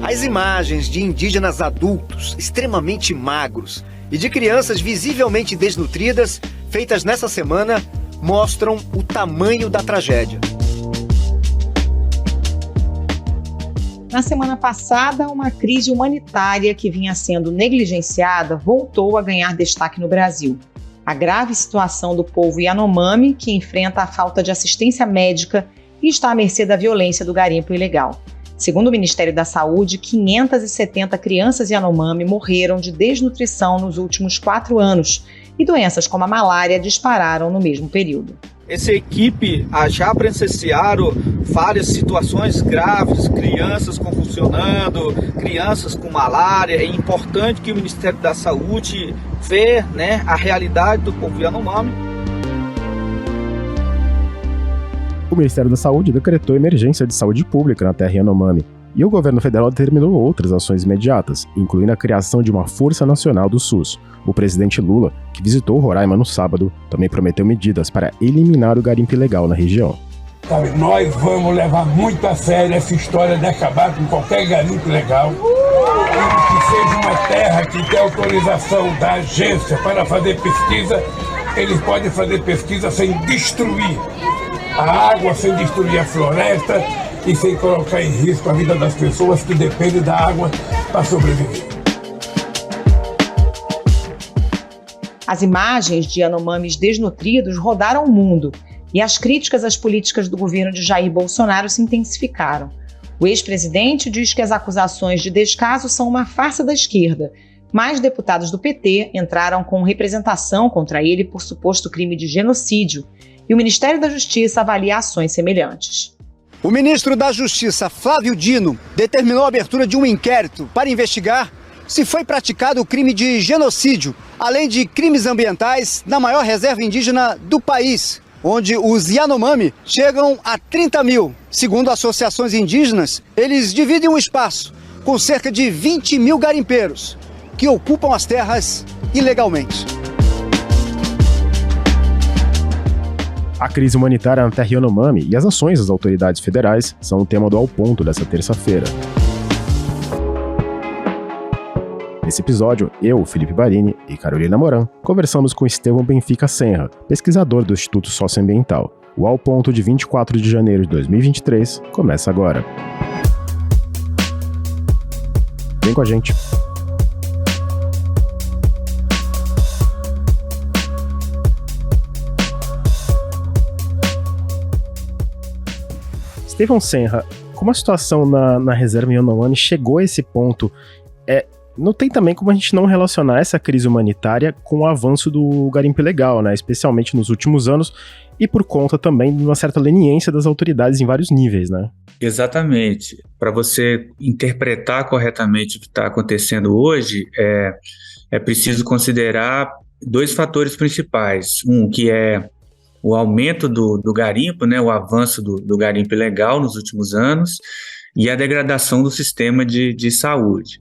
As imagens de indígenas adultos extremamente magros e de crianças visivelmente desnutridas, feitas nessa semana, mostram o tamanho da tragédia. Na semana passada, uma crise humanitária que vinha sendo negligenciada voltou a ganhar destaque no Brasil. A grave situação do povo Yanomami, que enfrenta a falta de assistência médica e está à mercê da violência do garimpo ilegal. Segundo o Ministério da Saúde, 570 crianças Yanomami morreram de desnutrição nos últimos 4 anos e doenças como a malária dispararam no mesmo período. Essa equipe já presenciaram várias situações graves, crianças convulsionando, crianças com malária. É importante que o Ministério da Saúde veja, a realidade do povo Yanomami. O Ministério da Saúde decretou emergência de saúde pública na terra Yanomami e o governo federal determinou outras ações imediatas, incluindo a criação de uma Força Nacional do SUS. O presidente Lula, que visitou Roraima no sábado, também prometeu medidas para eliminar o garimpo ilegal na região. Nós vamos levar muito a sério essa história de acabar com qualquer garimpo ilegal, que seja uma terra que tem autorização da agência para fazer pesquisa. Eles podem fazer pesquisa sem destruir a água, sem destruir a floresta e sem colocar em risco a vida das pessoas que dependem da água para sobreviver. As imagens de Yanomamis desnutridos rodaram o mundo e as críticas às políticas do governo de Jair Bolsonaro se intensificaram. O ex-presidente diz que as acusações de descaso são uma farsa da esquerda, mas deputados do PT entraram com representação contra ele por suposto crime de genocídio e o Ministério da Justiça avalia ações semelhantes. O ministro da Justiça, Flávio Dino, determinou a abertura de um inquérito para investigar se foi praticado o crime de genocídio, além de crimes ambientais na maior reserva indígena do país, onde os Yanomami chegam a 30 mil. Segundo associações indígenas, eles dividem um espaço com cerca de 20 mil garimpeiros que ocupam as terras ilegalmente. A crise humanitária na terra Yanomami e as ações das autoridades federais são o tema do Ao Ponto dessa terça-feira. Nesse episódio, eu, Felipe Barini e Carolina Moran conversamos com Estevão Benfica Senra, pesquisador do Instituto Socioambiental. O Ao Ponto de 24 de janeiro de 2023 começa agora. Vem com a gente. Estevão Senra, como a situação na reserva Yanomami chegou a esse ponto, não tem também como a gente não relacionar essa crise humanitária com o avanço do garimpo ilegal, né? Especialmente nos últimos anos, e por conta também de uma certa leniência das autoridades em vários níveis, né? Exatamente. Para você interpretar corretamente o que está acontecendo hoje, é preciso considerar 2 fatores principais. Um, que é o aumento do garimpo, né, o avanço do garimpo ilegal nos últimos anos, e a degradação do sistema de saúde.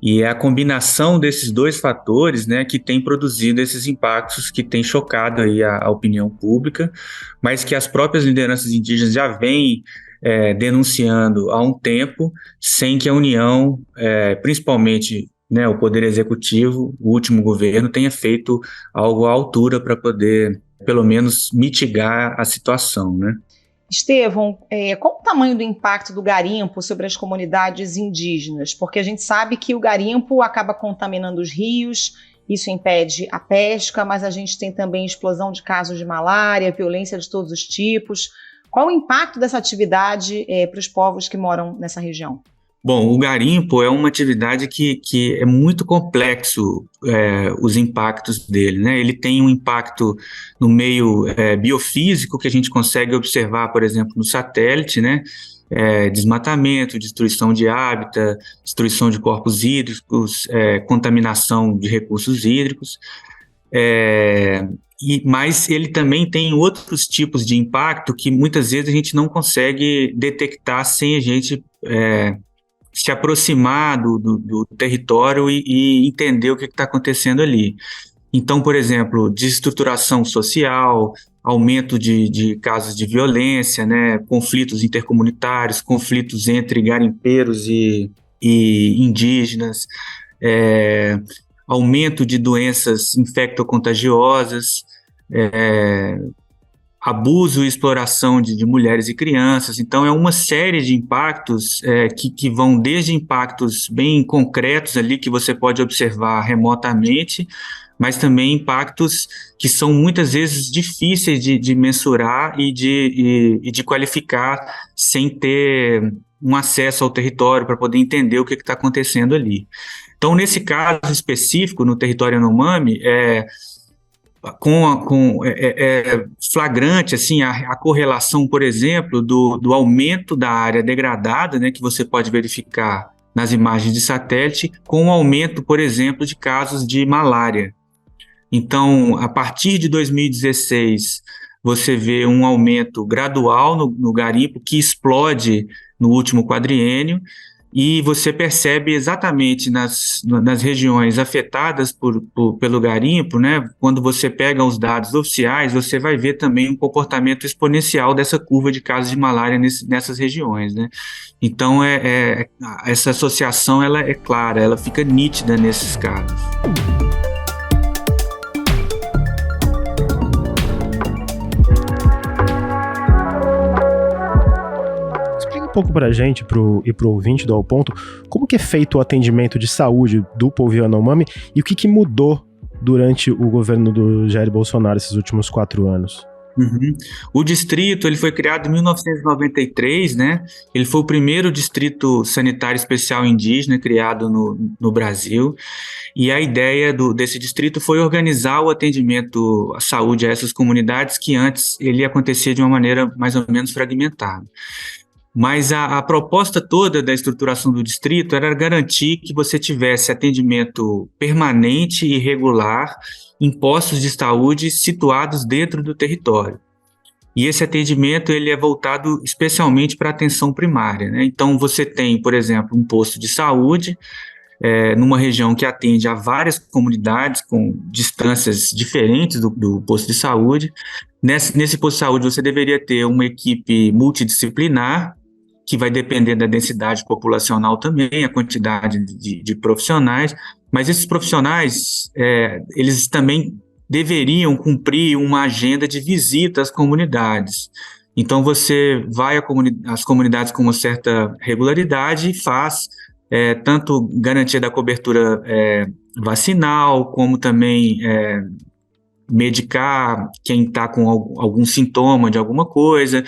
E é a combinação desses 2 fatores, né, que tem produzido esses impactos que tem chocado aí a opinião pública, mas que as próprias lideranças indígenas já vêm denunciando há um tempo, sem que a União, principalmente, né, o Poder Executivo, o último governo, tenha feito algo à altura para poder, pelo menos, mitigar a situação, né? Estevão, qual o tamanho do impacto do garimpo sobre as comunidades indígenas? Porque a gente sabe que o garimpo acaba contaminando os rios, isso impede a pesca, mas a gente tem também explosão de casos de malária, violência de todos os tipos. Qual o impacto dessa atividade para os povos que moram nessa região? Bom, o garimpo é uma atividade que é muito complexo, os impactos dele, né? Ele tem um impacto no meio biofísico, que a gente consegue observar, por exemplo, no satélite, né? Desmatamento, destruição de hábitat, destruição de corpos hídricos, contaminação de recursos hídricos, mas ele também tem outros tipos de impacto que muitas vezes a gente não consegue detectar sem a gente se aproximar do território e entender o que está acontecendo ali. Então, por exemplo, desestruturação social, aumento de casos de violência, né, conflitos intercomunitários, conflitos entre garimpeiros e e indígenas, aumento de doenças infectocontagiosas, abuso e exploração de mulheres e crianças. Então, é uma série de impactos que vão desde impactos bem concretos ali, que você pode observar remotamente, mas também impactos que são muitas vezes difíceis de mensurar e de qualificar sem ter um acesso ao território para poder entender o que está acontecendo ali. Então, nesse caso específico, no território Yanomami, flagrante assim, a correlação, por exemplo, do aumento da área degradada, né, que você pode verificar nas imagens de satélite, com o aumento, por exemplo, de casos de malária. Então, a partir de 2016, você vê um aumento gradual no garimpo, que explode no último quadriênio, e você percebe exatamente nas regiões afetadas pelo garimpo, né? Quando você pega os dados oficiais, você vai ver também um comportamento exponencial dessa curva de casos de malária nessas regiões, né? Então, essa associação ela é clara, ela fica nítida nesses casos. Um pouco para a gente e para o ouvinte do Ao Ponto, como que é feito o atendimento de saúde do povo Yanomami e o que mudou durante o governo do Jair Bolsonaro esses últimos 4 anos? Uhum. O distrito ele foi criado em 1993, né? Ele foi o primeiro distrito sanitário especial indígena criado no Brasil, e a ideia desse distrito foi organizar o atendimento à saúde a essas comunidades que antes ele acontecia de uma maneira mais ou menos fragmentada. Mas a proposta toda da estruturação do distrito era garantir que você tivesse atendimento permanente e regular em postos de saúde situados dentro do território. E esse atendimento ele é voltado especialmente para a atenção primária, né? Então, você tem, por exemplo, um posto de saúde numa região que atende a várias comunidades com distâncias diferentes do posto de saúde. Nesse posto de saúde, você deveria ter uma equipe multidisciplinar, que vai depender da densidade populacional também, a quantidade de profissionais, mas esses profissionais, eles também deveriam cumprir uma agenda de visita às comunidades. Então, você vai às comunidades com uma certa regularidade e faz tanto garantia da cobertura vacinal, como também medicar quem está com algum sintoma de alguma coisa,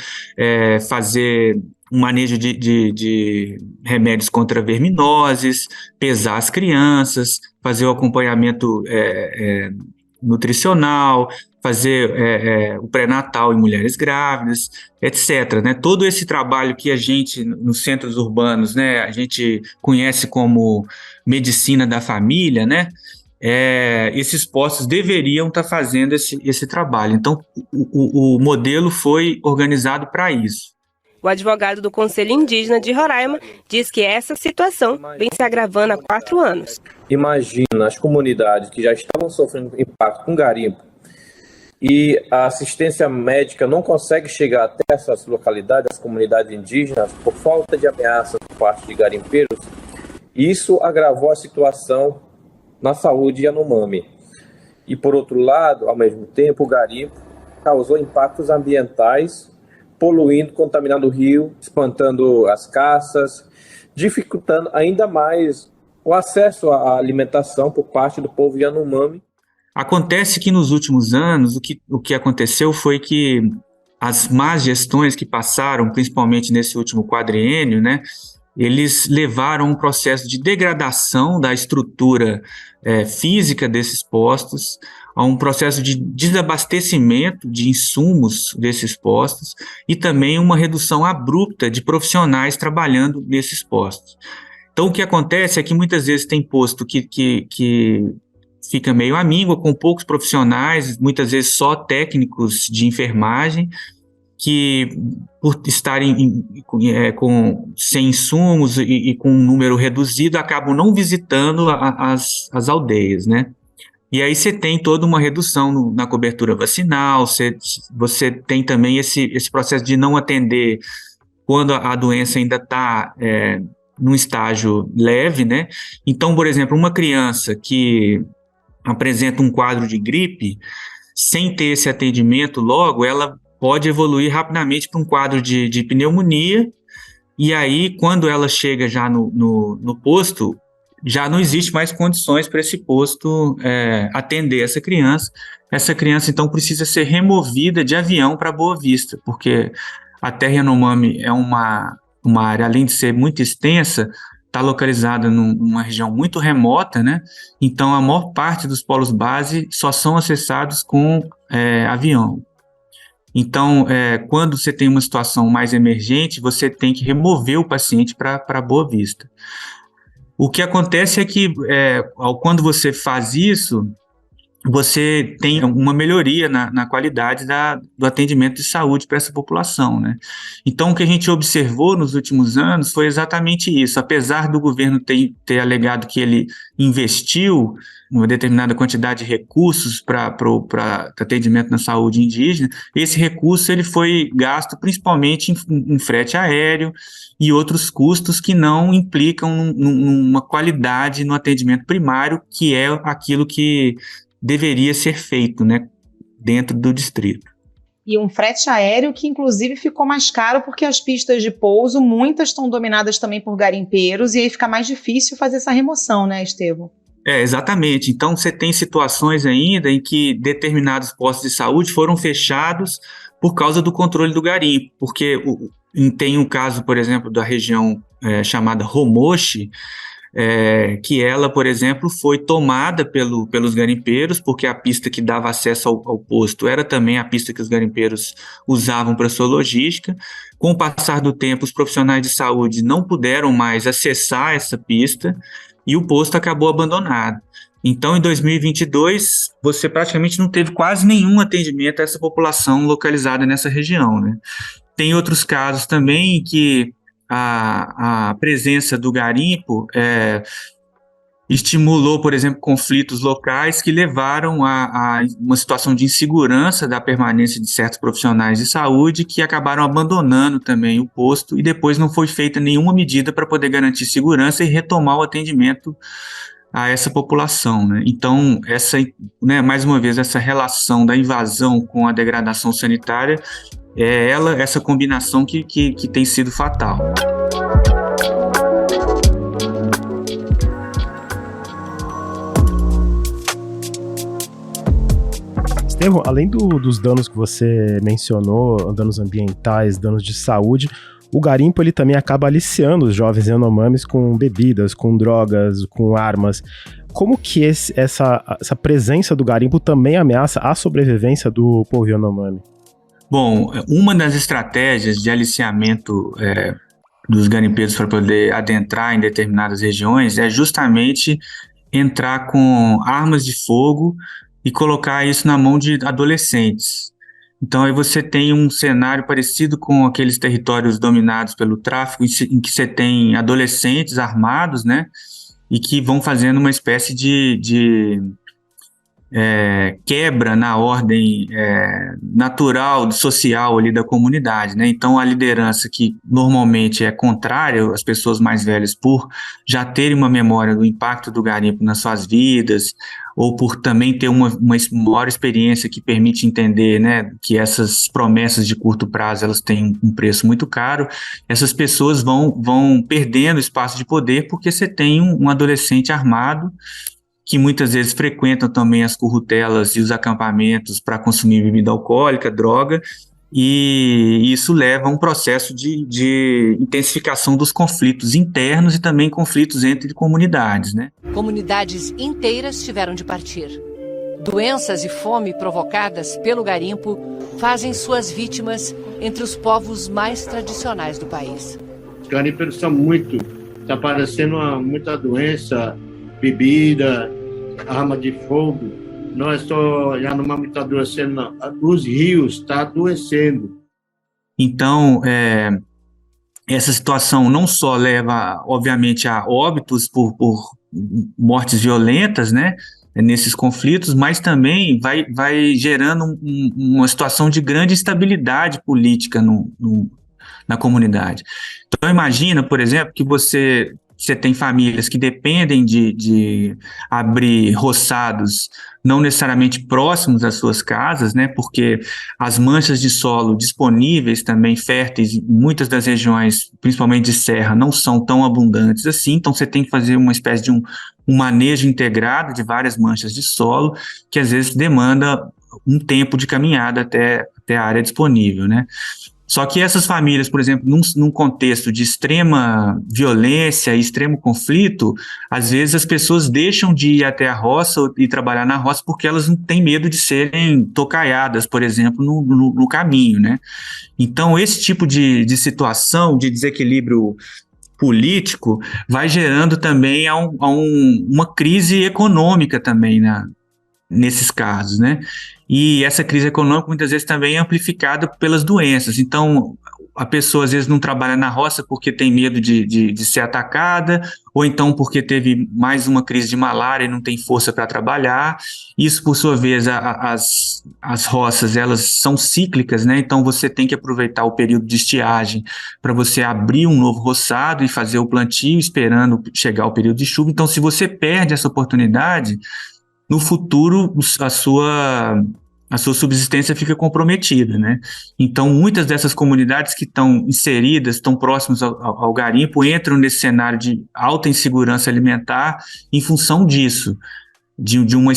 fazer um manejo de remédios contra verminoses, pesar as crianças, fazer o acompanhamento nutricional, fazer o pré-natal em mulheres grávidas, etc., né? Todo esse trabalho que a gente, nos centros urbanos, né, a gente conhece como medicina da família, né? Esses postos deveriam estar fazendo esse trabalho. Então, o modelo foi organizado para isso. O advogado do Conselho Indígena de Roraima diz que essa situação vem se agravando há 4 anos. Imagina as comunidades que já estavam sofrendo impacto com garimpo e a assistência médica não consegue chegar até essas localidades, as comunidades indígenas, por falta de ameaças por parte de garimpeiros. Isso agravou a situação na saúde Yanomami. E, por outro lado, ao mesmo tempo, o garimpo causou impactos ambientais, poluindo, contaminando o rio, espantando as caças, dificultando ainda mais o acesso à alimentação por parte do povo Yanomami. Acontece que nos últimos anos, o que aconteceu foi que as más gestões que passaram, principalmente nesse último quadriênio, né, eles levaram a um processo de degradação da estrutura física desses postos, a um processo de desabastecimento de insumos desses postos e também uma redução abrupta de profissionais trabalhando nesses postos. Então, o que acontece é que muitas vezes tem posto que fica meio amíngua, com poucos profissionais, muitas vezes só técnicos de enfermagem, que por estarem sem insumos e com um número reduzido, acabam não visitando as aldeias, né? E aí você tem toda uma redução na cobertura vacinal, você tem também esse processo de não atender quando a doença ainda está num estágio leve, né? Então, por exemplo, uma criança que apresenta um quadro de gripe, sem ter esse atendimento logo, ela pode evoluir rapidamente para um quadro de pneumonia, e aí, quando ela chega já no posto, já não existe mais condições para esse posto atender essa criança. Essa criança, então, precisa ser removida de avião para Boa Vista, porque a Terra Yanomami é uma área, além de ser muito extensa, está localizada numa região muito remota, né? Então, a maior parte dos polos base só são acessados com avião. Então, quando você tem uma situação mais emergente, você tem que remover o paciente para Boa Vista. O que acontece é que, quando você faz isso, você tem uma melhoria na qualidade do atendimento de saúde para essa população, né? Então, o que a gente observou nos últimos anos foi exatamente isso. Apesar do governo ter alegado que ele investiu uma determinada quantidade de recursos para atendimento na saúde indígena, esse recurso ele foi gasto principalmente em frete aéreo e outros custos que não implicam numa qualidade no atendimento primário, que é aquilo que deveria ser feito, né, dentro do distrito. E um frete aéreo que, inclusive, ficou mais caro porque as pistas de pouso, muitas estão dominadas também por garimpeiros, e aí fica mais difícil fazer essa remoção, né, Estevão? Exatamente. Então, você tem situações ainda em que determinados postos de saúde foram fechados por causa do controle do garimpo, porque tem um caso, por exemplo, da região chamada Romoche, que ela, por exemplo, foi tomada pelos garimpeiros, porque a pista que dava acesso ao posto era também a pista que os garimpeiros usavam para sua logística. Com o passar do tempo, os profissionais de saúde não puderam mais acessar essa pista e o posto acabou abandonado. Então, em 2022, você praticamente não teve quase nenhum atendimento a essa população localizada nessa região, né? Tem outros casos também em que a presença do garimpo estimulou, por exemplo, conflitos locais que levaram a uma situação de insegurança da permanência de certos profissionais de saúde que acabaram abandonando também o posto, e depois não foi feita nenhuma medida para poder garantir segurança e retomar o atendimento a essa população, né? Então, mais uma vez, essa relação da invasão com a degradação sanitária essa combinação que tem sido fatal. Estevão, além dos danos que você mencionou, danos ambientais, danos de saúde, o garimpo ele também acaba aliciando os jovens Yanomamis com bebidas, com drogas, com armas. Como que essa presença do garimpo também ameaça a sobrevivência do povo Yanomami? Bom, uma das estratégias de aliciamento dos garimpeiros para poder adentrar em determinadas regiões é justamente entrar com armas de fogo e colocar isso na mão de adolescentes. Então, aí você tem um cenário parecido com aqueles territórios dominados pelo tráfico, em que você tem adolescentes armados, né, e que vão fazendo uma espécie de quebra na ordem natural, social ali da comunidade, né? Então, a liderança que normalmente é contrária às pessoas mais velhas por já terem uma memória do impacto do garimpo nas suas vidas, ou por também ter uma maior experiência que permite entender, né, que essas promessas de curto prazo elas têm um preço muito caro, essas pessoas vão perdendo espaço de poder porque você tem um adolescente armado que muitas vezes frequentam também as currutelas e os acampamentos para consumir bebida alcoólica, droga, e isso leva a um processo de intensificação dos conflitos internos e também conflitos entre comunidades, né? Comunidades inteiras tiveram de partir. Doenças e fome provocadas pelo garimpo fazem suas vítimas entre os povos mais tradicionais do país. Os garimpeiros são está aparecendo muita doença, bebida, arma de fogo. Nós já não está adoecendo, não. Os rios estão adoecendo. Então, essa situação não só leva, obviamente, a óbitos por mortes violentas, né, nesses conflitos, mas também vai gerando uma situação de grande instabilidade política na comunidade. Então, imagina, por exemplo, que você tem famílias que dependem de abrir roçados não necessariamente próximos às suas casas, né, porque as manchas de solo disponíveis também férteis em muitas das regiões, principalmente de serra, não são tão abundantes assim, então você tem que fazer uma espécie de um manejo integrado de várias manchas de solo, que às vezes demanda um tempo de caminhada até a área disponível, né. Só que essas famílias, por exemplo, num contexto de extrema violência e extremo conflito, às vezes as pessoas deixam de ir até a roça e trabalhar na roça porque elas não têm medo de serem tocaiadas, por exemplo, no caminho, né? Então, esse tipo de situação, de desequilíbrio político, vai gerando também uma crise econômica também nesses casos, né? E essa crise econômica muitas vezes também é amplificada pelas doenças. Então, a pessoa às vezes não trabalha na roça porque tem medo de ser atacada, ou então porque teve mais uma crise de malária e não tem força para trabalhar. Isso, por sua vez, as roças, elas são cíclicas, né? Então, você tem que aproveitar o período de estiagem para você abrir um novo roçado e fazer o plantio, esperando chegar o período de chuva. Então, se você perde essa oportunidade, no futuro a sua subsistência fica comprometida, né? Então, muitas dessas comunidades que estão inseridas, estão próximas ao garimpo, entram nesse cenário de alta insegurança alimentar em função disso, de uma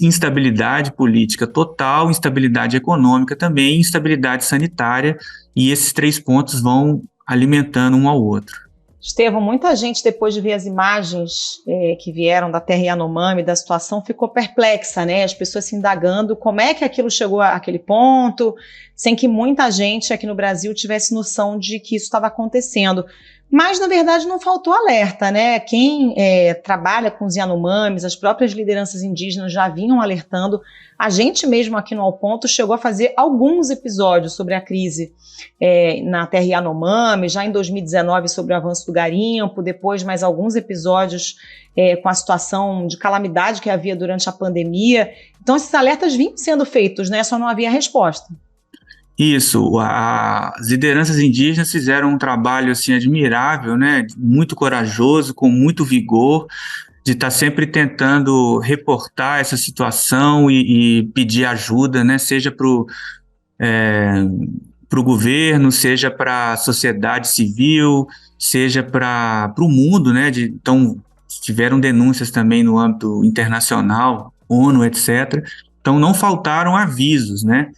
instabilidade política total, instabilidade econômica também, instabilidade sanitária, e esses 3 pontos vão alimentando um ao outro. Estevão, muita gente, depois de ver as imagens que vieram da terra Yanomami, da situação, ficou perplexa, né? As pessoas se indagando como é que aquilo chegou àquele ponto, sem que muita gente aqui no Brasil tivesse noção de que isso estava acontecendo. Mas, na verdade, não faltou alerta, né? Quem trabalha com os Yanomamis, as próprias lideranças indígenas já vinham alertando. A gente mesmo aqui no Ao Ponto chegou a fazer alguns episódios sobre a crise na terra Yanomami, já em 2019 sobre o avanço do garimpo, depois mais alguns episódios com a situação de calamidade que havia durante a pandemia. Então, esses alertas vinham sendo feitos, né? Só não havia resposta. Isso, as lideranças indígenas fizeram um trabalho assim, admirável, né, muito corajoso, com muito vigor, de estar sempre tentando reportar essa situação e pedir ajuda, né, seja para o governo, seja para a sociedade civil, seja para o mundo, né, então tiveram denúncias também no âmbito internacional, ONU, etc. Então não faltaram avisos, né.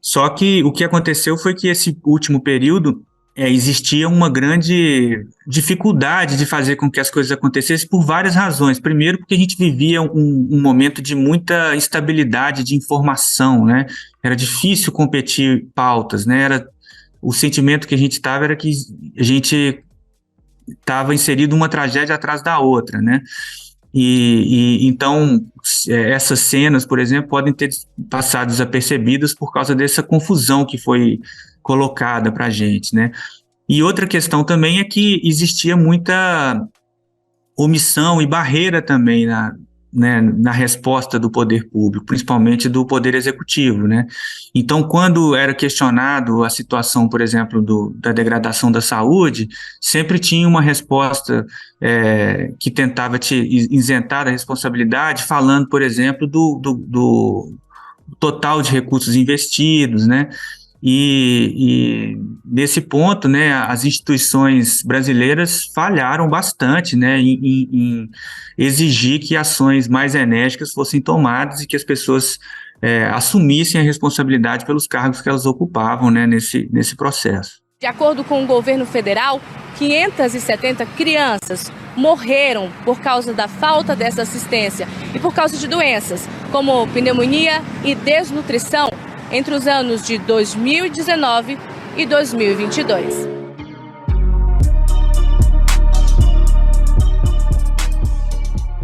Só que o que aconteceu foi que esse último período existia uma grande dificuldade de fazer com que as coisas acontecessem por várias razões. Primeiro, porque a gente vivia um momento de muita instabilidade de informação, né? Era difícil competir pautas, né? O sentimento que a gente estava era que a gente estava inserido uma tragédia atrás da outra, né? Então, essas cenas, por exemplo, podem ter passado desapercebidas por causa dessa confusão que foi colocada para a gente, né? E outra questão também é que existia muita omissão e barreira também na resposta do poder público, principalmente do poder executivo, né? Então, quando era questionado a situação, por exemplo, da degradação da saúde, sempre tinha uma resposta que tentava te isentar da responsabilidade, falando, por exemplo, do total de recursos investidos, né? E nesse ponto, né, as instituições brasileiras falharam bastante, né, em exigir que ações mais enérgicas fossem tomadas e que as pessoas assumissem a responsabilidade pelos cargos que elas ocupavam, né, nesse processo. De acordo com o governo federal, 570 crianças morreram por causa da falta dessa assistência e por causa de doenças como pneumonia e desnutrição entre os anos de 2019 e 2022.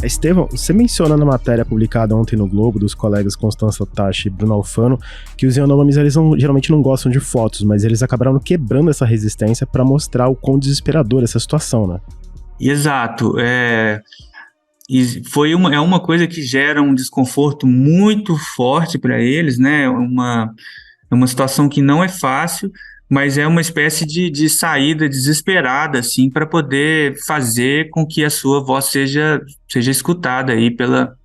Estevão, você menciona na matéria publicada ontem no Globo dos colegas Constança Tachi e Bruno Alfano que os Yanomamis geralmente não gostam de fotos, mas eles acabaram quebrando essa resistência para mostrar o quão desesperadora essa situação, né? Exato. E é uma coisa que gera um desconforto muito forte para eles, né? É uma situação que não é fácil, mas é uma espécie de saída desesperada, assim, para poder fazer com que a sua voz seja escutada aí pelo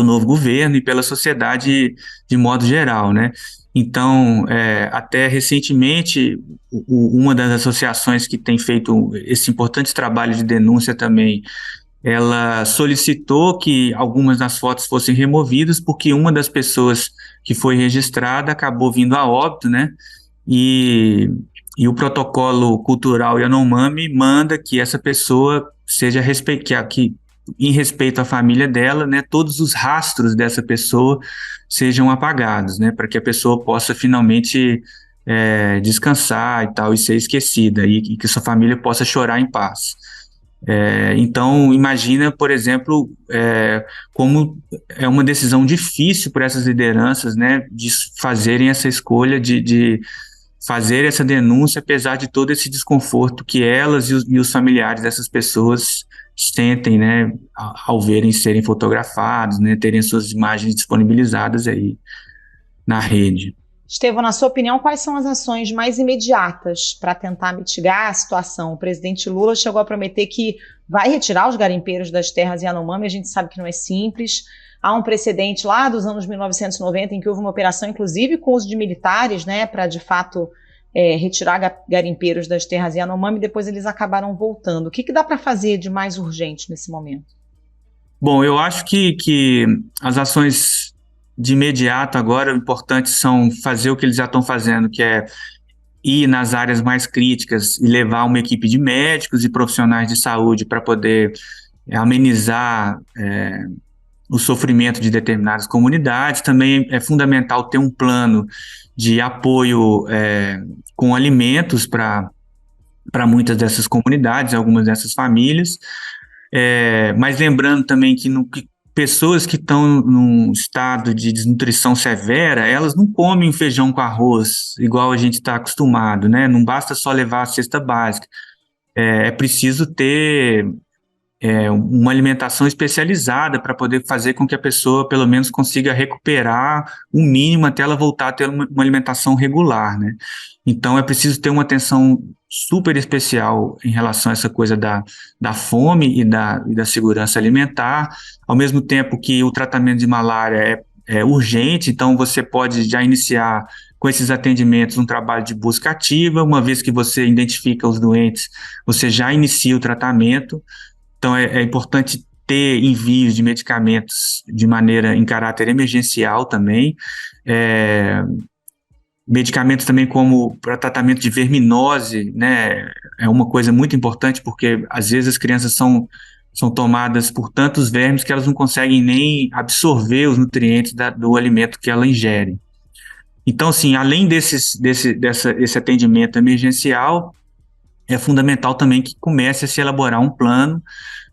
novo governo e pela sociedade de modo geral, né? Então, até recentemente, uma das associações que tem feito esse importante trabalho de denúncia também, ela solicitou que algumas das fotos fossem removidas, porque uma das pessoas que foi registrada acabou vindo a óbito, né? E o protocolo cultural Yanomami manda que essa pessoa seja que em respeito à família dela, né, todos os rastros dessa pessoa sejam apagados, né, para que a pessoa possa finalmente descansar e tal, e ser esquecida, e que sua família possa chorar em paz. Então, imagina, por exemplo, como é uma decisão difícil para essas lideranças, né, de fazerem essa escolha de fazer essa denúncia, apesar de todo esse desconforto que elas e os familiares dessas pessoas sentem, né, ao verem serem fotografados, né, terem suas imagens disponibilizadas aí na rede. Estevão, na sua opinião, quais são as ações mais imediatas para tentar mitigar a situação? O presidente Lula chegou a prometer que vai retirar os garimpeiros das terras Yanomami, a gente sabe que não é simples. Há um precedente lá dos anos 1990 em que houve uma operação, inclusive com uso de militares, né, para de fato retirar garimpeiros das terras Yanomami, e depois eles acabaram voltando. O que dá para fazer de mais urgente nesse momento? Bom, eu acho que as ações de imediato agora, o importante são fazer o que eles já estão fazendo, que é ir nas áreas mais críticas e levar uma equipe de médicos e profissionais de saúde para poder amenizar o sofrimento de determinadas comunidades. Também é fundamental ter um plano de apoio com alimentos para muitas dessas comunidades, algumas dessas famílias, mas lembrando também que pessoas que estão num estado de desnutrição severa, elas não comem feijão com arroz, igual a gente está acostumado, né? Não basta só levar a cesta básica. É preciso ter uma alimentação especializada para poder fazer com que a pessoa, pelo menos, consiga recuperar o mínimo até ela voltar a ter uma alimentação regular, né? Então, é preciso ter uma atenção super especial em relação a essa coisa da fome e da segurança alimentar, ao mesmo tempo que o tratamento de malária é urgente, então você pode já iniciar com esses atendimentos um trabalho de busca ativa. Uma vez que você identifica os doentes, você já inicia o tratamento. Então é importante ter envios de medicamentos em caráter emergencial também, medicamentos também como para tratamento de verminose, né, é uma coisa muito importante, porque às vezes as crianças são tomadas por tantos vermes que elas não conseguem nem absorver os nutrientes do alimento que ela ingere. Então, assim, além desse atendimento emergencial, é fundamental também que comece a se elaborar um plano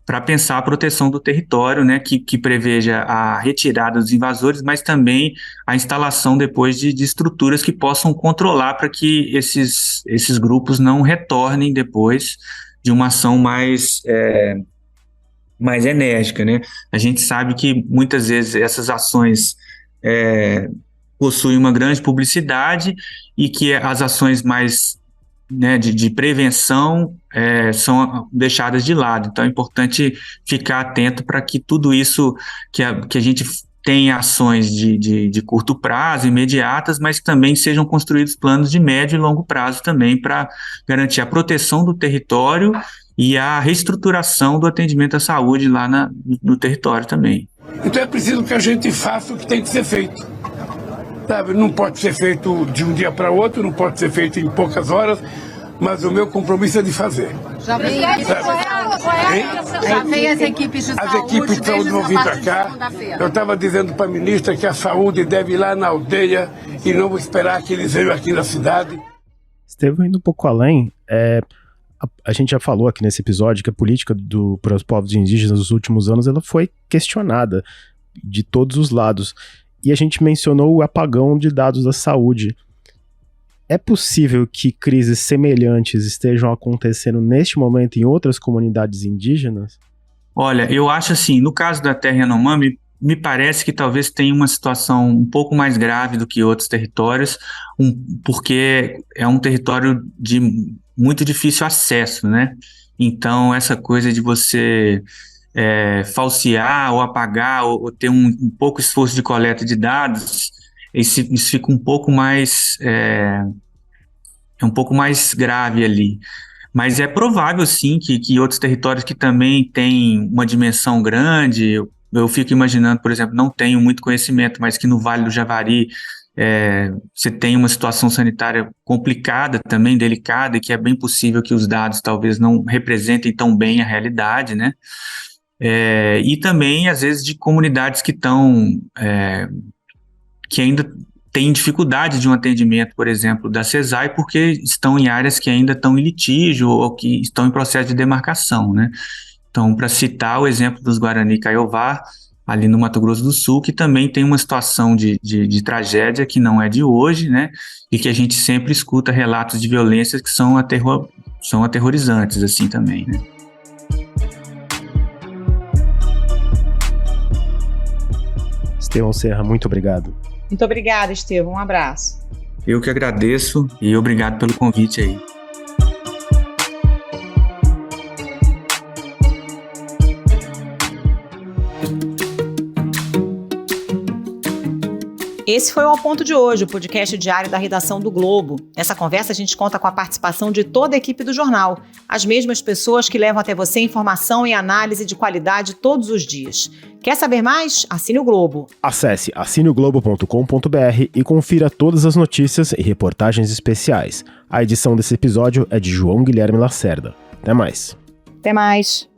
para pensar a proteção do território, né, que preveja a retirada dos invasores, mas também a instalação depois de estruturas que possam controlar para que esses grupos não retornem depois de uma ação mais enérgica, né? A gente sabe que muitas vezes essas ações possuem uma grande publicidade e que as ações mais de prevenção são deixadas de lado. Então é importante ficar atento para que tudo isso, que a gente tenha ações de curto prazo, imediatas, mas também sejam construídos planos de médio e longo prazo também para garantir a proteção do território e a reestruturação do atendimento à saúde lá no território também. Então é preciso que a gente faça o que tem que ser feito. Sabe? Não pode ser feito de um dia para outro, não pode ser feito em poucas horas, mas o meu compromisso é de fazer. Já veio as equipes de saúde. As equipes de saúde vão vir para cá. Eu estava dizendo para a ministra que a saúde deve ir lá na aldeia e não esperar que eles venham aqui na cidade. Estevão, indo um pouco além, a gente já falou aqui nesse episódio que a política para os povos indígenas nos últimos anos ela foi questionada de todos os lados. E a gente mencionou o apagão de dados da saúde. É possível que crises semelhantes estejam acontecendo neste momento em outras comunidades indígenas? Olha, eu acho assim, no caso da terra Yanomami, me parece que talvez tenha uma situação um pouco mais grave do que outros territórios, porque é um território de muito difícil acesso, né? Então, essa coisa de você falsear ou apagar ou ter um pouco esforço de coleta de dados, isso fica um pouco mais um pouco mais grave ali. Mas é provável, sim, que outros territórios que também têm uma dimensão grande, eu fico imaginando, por exemplo, não tenho muito conhecimento, mas que no Vale do Javari você tem uma situação sanitária complicada também, delicada, e que é bem possível que os dados talvez não representem tão bem a realidade, né? E também, às vezes, de comunidades que ainda têm dificuldade de um atendimento, por exemplo, da CESAI, porque estão em áreas que ainda estão em litígio ou que estão em processo de demarcação, né? Então, para citar o exemplo dos Guarani Kaiowá, ali no Mato Grosso do Sul, que também tem uma situação de tragédia que não é de hoje, né? E que a gente sempre escuta relatos de violência que são aterrorizantes, assim, também, né? Estevão Serra, muito obrigado. Muito obrigada, Estevão. Um abraço. Eu que agradeço e obrigado pelo convite aí. Esse foi o Ao Ponto de hoje, o podcast diário da redação do Globo. Nessa conversa a gente conta com a participação de toda a equipe do jornal, as mesmas pessoas que levam até você informação e análise de qualidade todos os dias. Quer saber mais? Assine o Globo. Acesse assineoglobo.com.br e confira todas as notícias e reportagens especiais. A edição desse episódio é de João Guilherme Lacerda. Até mais. Até mais.